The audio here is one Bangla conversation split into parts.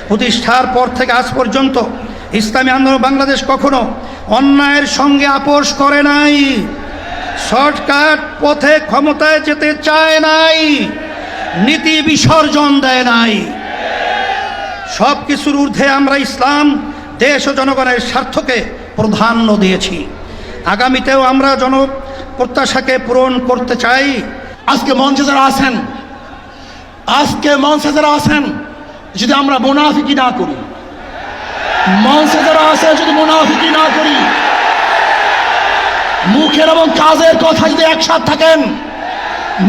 প্রতিষ্ঠার পর থেকে আজ পর্যন্ত ইসলামী আন্দোলন বাংলাদেশ কখনো অন্যায়ের সঙ্গে আপোষ করে নাই, শর্টকাট পথে ক্ষমতায় যেতে চায় নাই, নীতি বিসর্জন দেয় নাই। সব কিছুর ঊর্ধ্বে আমরা ইসলাম, দেশ ও জনগণের স্বার্থকে প্রাধান্য দিয়েছি। আগামীতেও আমরা জনপ্রত্যাশাকে পূরণ করতে চাই। আজকে মঞ্চে যারা আছেন যদি আমরা মুনাফিকি না করি, মঞ্চে যারা আছে যদি মুনাফিকি না করি, মুখের এবং কাজের কথা যদি একসাথে থাকেন,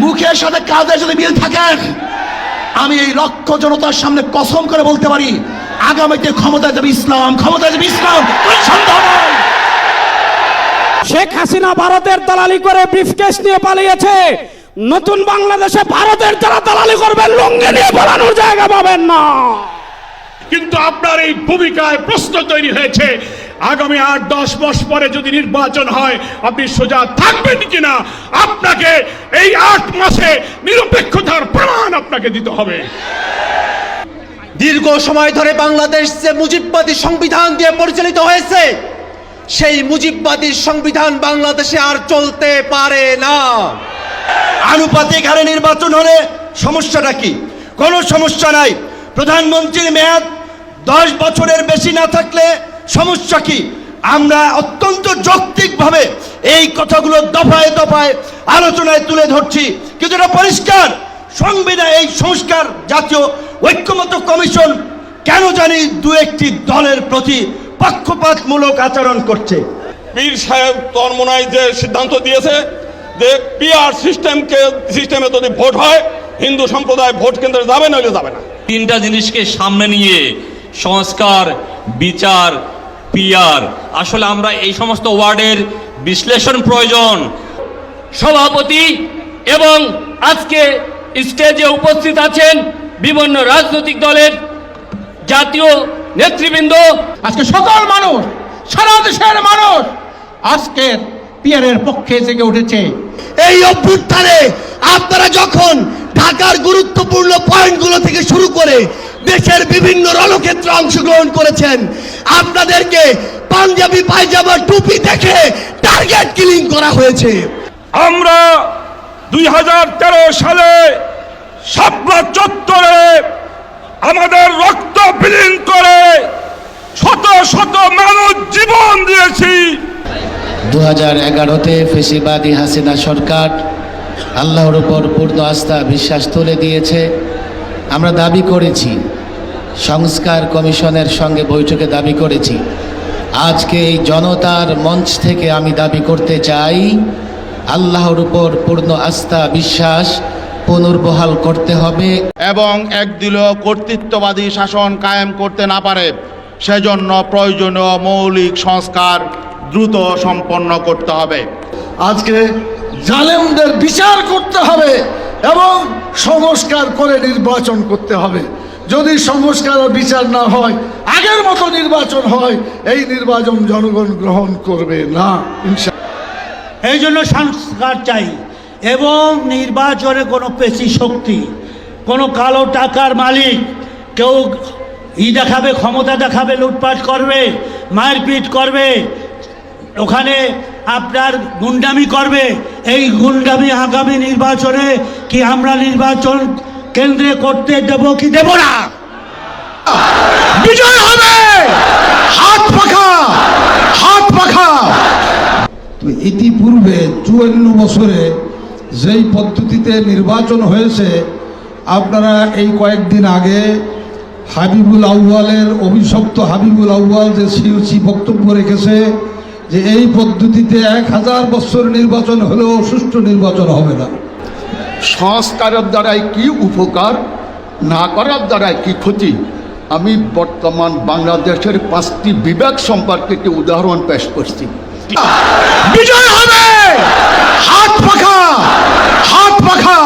মুখের সাথে কাজের যদি মিল থাকেন, আমি এই লক্ষ জনতার সামনে কসম করে বলতে পারি আগামীতে ক্ষমতায় যাবে ইসলাম, ক্ষমতায় যাবে ইসলাম, কোনো সন্দেহ নাই। শেখ হাসিনা ভারতের দালালি করে ব্রিফকেস নিয়ে পালিয়েছে। নতুন বাংলাদেশে ভারতের যারা দালালি করবেন লুঙ্গি নিয়ে পালানোর জায়গা পাবেন না। কিন্তু আপনার এই ভূমিকায় প্রশ্ন তৈরি হয়েছে, আগামী 8-10 মাস পরে যদি নির্বাচন হয় আপনি সোজা থাকবেন কিনা। আপনাকে এই 8 মাসে নিরপেক্ষতার প্রমাণ আপনাকে দিতে হবে। দীর্ঘ সময় ধরে বাংলাদেশ যে মুজিববাদী সংবিধান দিয়ে পরিচালিত হয়েছে, সেই মুজিববাদী সংবিধান বাংলাদেশে আর চলতে পারে না। আনুপাতিক হারে নির্বাচন হলে সমস্যাটা কি? কোনো সমস্যা নাই। প্রধানমন্ত্রীর মেয়াদ 10 বছরের বেশি না থাকলে সমস্যা কি? আমরা অত্যন্ত যৌক্তিকভাবে এই কথাগুলো দফায় দফায় আলোচনায় তুলে ধরছি, কিন্তু এটা পরিষ্কার সংবিধান এই সংস্কার জাতীয় ঐক্যমত্য কমিশন কেন জানি দু একটি দলের প্রতি পক্ষপাতমূলক আচরণ করছে। পীর সাহেব তরমোনাই যে সিদ্ধান্ত দিয়েছে যে পিআর সিস্টেমে যদি ভোট হয় হিন্দু সম্প্রদায় ভোট কেন্দ্রে যাবে, নইলে যাবে না। তিনটা জিনিসকে সামনে নিয়ে সংস্কার, বিচার, পিআর, আসলে আমরা এই সমস্ত ওয়ার্ডের বিশ্লেষণ প্রয়োজন। সভাপতি এবং আজকে স্টেজে উপস্থিত আছেন বিভিন্ন রাজনৈতিক দলের জাতীয় নেতৃবৃন্দ, আজকে সকল মানুষ, সারা দেশের মানুষ আজকে পিয়ারের পক্ষে জেগে উঠেছে। এই অভ্যুত্থানে আপনারা যখন ঢাকার গুরুত্বপূর্ণ পয়েন্টগুলো থেকে শুরু করে দেশের বিভিন্ন রণক্ষেত্রে অংশগ্রহণ করেছেন, আপনাদেরকে পাঞ্জাবি পায়জামা টুপি দেখে টার্গেট কিলিং করা হয়েছে। আমরা 2013 সালে শাপলা চত্বরে আমাদের রক্ত বিলীন করে শত শত মানুষ জীবন দিয়েছি। 2011-তে ফেসিবাদী হাসিনা সরকার আল্লাহর উপর পূর্ণ আস্থা বিশ্বাস তুলে দিয়েছে। আমরা দাবি করেছি, সংস্কার কমিশনের সঙ্গে বৈঠকে দাবি করেছি। আজকে এই জনতার মঞ্চ থেকে আমি দাবি করতে চাই, আল্লাহর উপর পূর্ণ আস্থা বিশ্বাস পুনর্বহাল করতে হবে এবং একদলীয় কর্তৃত্ববাদী শাসন কায়েম করতে না পারে, সেজন্য প্রয়োজনীয় মৌলিক সংস্কার দ্রুত সম্পন্ন করতে হবে। আজকে জালেমদের বিচার করতে হবে এবং সংস্কার করে নির্বাচন করতে হবে। যদি সংস্কার ও বিচার না হয়, আগের মতো নির্বাচন হয়, এই নির্বাচন জনগণ গ্রহণ করবে না ইনশাআল্লাহ। এই জন্য সংস্কার চাই এবং নির্বাচনে কোনো পেশি শক্তি, কোনো কালো টাকার মালিক কেউ দেখাবে, ক্ষমতা দেখাবে, লুটপাট করবে, মারপিট করবে, ওখানে আপনার গুন্ডামি করবে। এই গুন্ডামি আগামী নির্বাচনে কি আমরা নির্বাচন কেন্দ্রে করতে দেব কি দেব না? বিজয় হবে হাত পাখা, হাত পাখা। ইতিপূর্বে 54 বছরে যেই পদ্ধতিতে নির্বাচন হয়েছে, আপনারা এই কয়েকদিন আগে হাবিবুল আউয়ালের অভিশপ্ত হাবিবুল আউয়াল যে সিওসি বক্তব্য রেখেছে যে এই পদ্ধতিতে 1000 বছর নির্বাচন হলেও সুষ্ঠু নির্বাচন হবে না। সংস্কারের দ্বারাই কি উপকার, না করার দ্বারাই কি ক্ষতি, আমি বর্তমান বাংলাদেশের 5টি বিভাগ সম্পর্কে একটি উদাহরণ পেশ করছি। বিজয় হবে হাত পাখা, হাত পাখা।